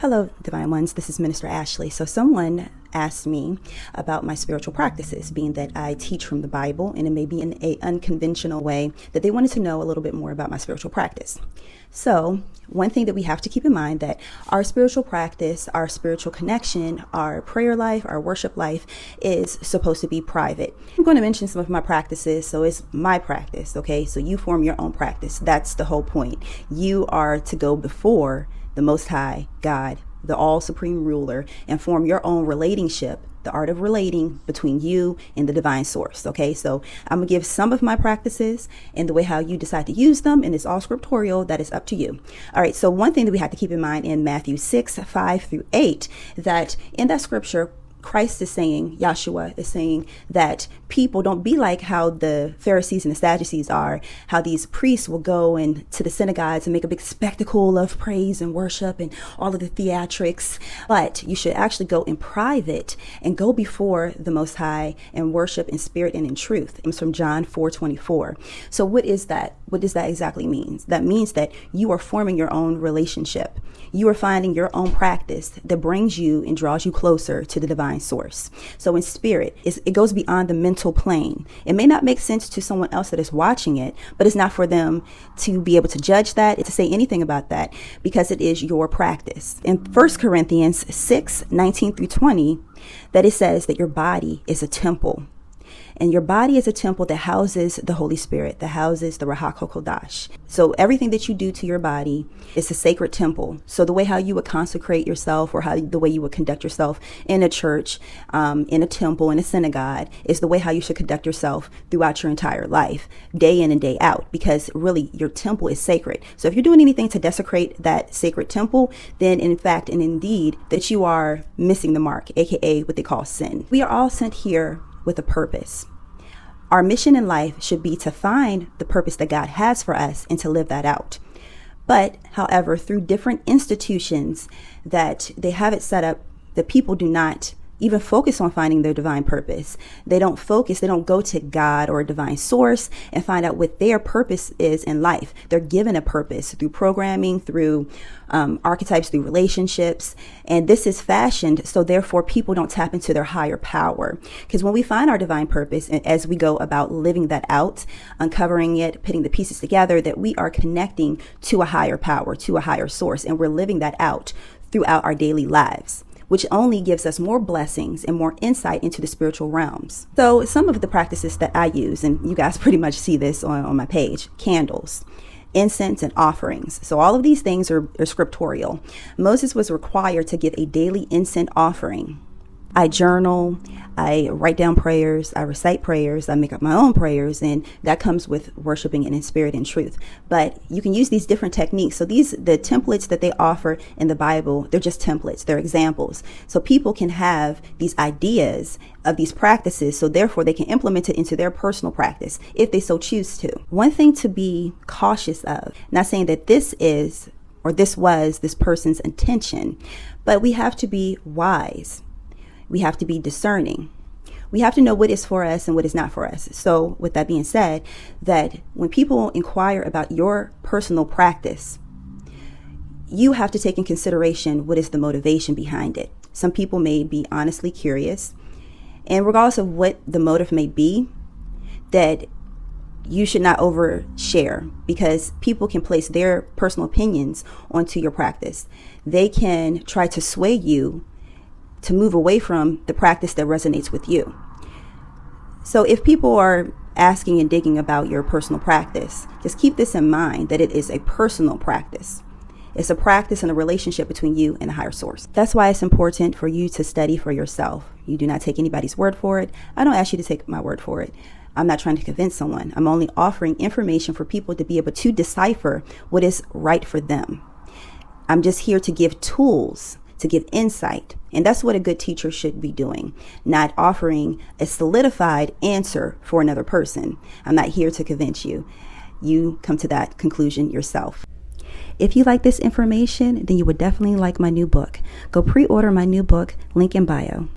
Hello, Divine Ones. This is Minister Ashley. So someone asked me about my spiritual practices, being that I teach from the Bible, and it may be in an unconventional way that they wanted to know a little bit more about my spiritual practice. So one thing that we have to keep in mind that our spiritual practice, our spiritual connection, our prayer life, our worship life is supposed to be private. I'm going to mention some of my practices. So it's my practice. Okay. So you form your own practice. That's the whole point. You are to go before the Most High God, the all supreme ruler, and form your own relationship, the art of relating between you and the divine source. Okay, so I'm gonna give some of my practices and the way how you decide to use them, and it's all scriptorial. That is up to you. All right, so one thing that we have to keep in mind in Matthew 6:5-8, that in that scripture, Christ is saying, Yahshua is saying that people don't be like how the Pharisees and the Sadducees are, how these priests will go to the synagogues and make a big spectacle of praise and worship and all of the theatrics. But you should actually go in private and go before the Most High and worship in spirit and in truth. It's from John 4:24. So what is that? What does that exactly mean? That means that you are forming your own relationship. You are finding your own practice that brings you and draws you closer to the divine source. So in spirit, it goes beyond the mental plane. It may not make sense to someone else that is watching it, but it's not for them to be able to judge that, to say anything about that, because it is your practice. In 1 Corinthians 6:19-20, that it says that your body is a temple. And your body is a temple that houses the Holy Spirit, that houses the 𝐷𝐻𝐿. So everything that you do to your body is a sacred temple. So the way how you would consecrate yourself, or the way you would conduct yourself in a church, in a temple, in a synagogue, is the way how you should conduct yourself throughout your entire life, day in and day out, because really your temple is sacred. So if you're doing anything to desecrate that sacred temple, then in fact and indeed that you are missing the mark, aka what they call sin. We are all sent here with a purpose. Our mission in life should be to find the purpose that God has for us and to live that out. But however, through different institutions that they have it set up, the people do not even focus on finding their divine purpose. They don't go to God or a divine source and find out what their purpose is in life. They're given a purpose through programming, through archetypes, through relationships. And this is fashioned so therefore people don't tap into their higher power. Because when we find our divine purpose, and as we go about living that out, uncovering it, putting the pieces together, that we are connecting to a higher power, to a higher source, and we're living that out throughout our daily lives, which only gives us more blessings and more insight into the spiritual realms. So some of the practices that I use, and you guys pretty much see this on my page: candles, incense, and offerings. So all of these things are scriptorial. Moses was required to give a daily incense offering. I journal, I write down prayers, I recite prayers, I make up my own prayers, and that comes with worshiping in spirit and truth. But you can use these different techniques. So the templates that they offer in the Bible, they're just templates, they're examples. So people can have these ideas of these practices, so therefore they can implement it into their personal practice if they so choose to. One thing to be cautious of, not saying that this is or this was this person's intention, but we have to be wise. We have to be discerning. We have to know what is for us and what is not for us. So with that being said, that when people inquire about your personal practice, you have to take in consideration what is the motivation behind it. Some people may be honestly curious, and regardless of what the motive may be, that you should not overshare, because people can place their personal opinions onto your practice. They can try to sway you to move away from the practice that resonates with you. So if people are asking and digging about your personal practice, just keep this in mind, that it is a personal practice. It's a practice and a relationship between you and the higher source. That's why it's important for you to study for yourself. You do not take anybody's word for it. I don't ask you to take my word for it. I'm not trying to convince someone. I'm only offering information for people to be able to decipher what is right for them. I'm just here to give tools, to give insight. And that's what a good teacher should be doing, not offering a solidified answer for another person. I'm not here to convince you. You come to that conclusion yourself. If you like this information, then you would definitely like my new book. Go pre-order my new book, link in bio.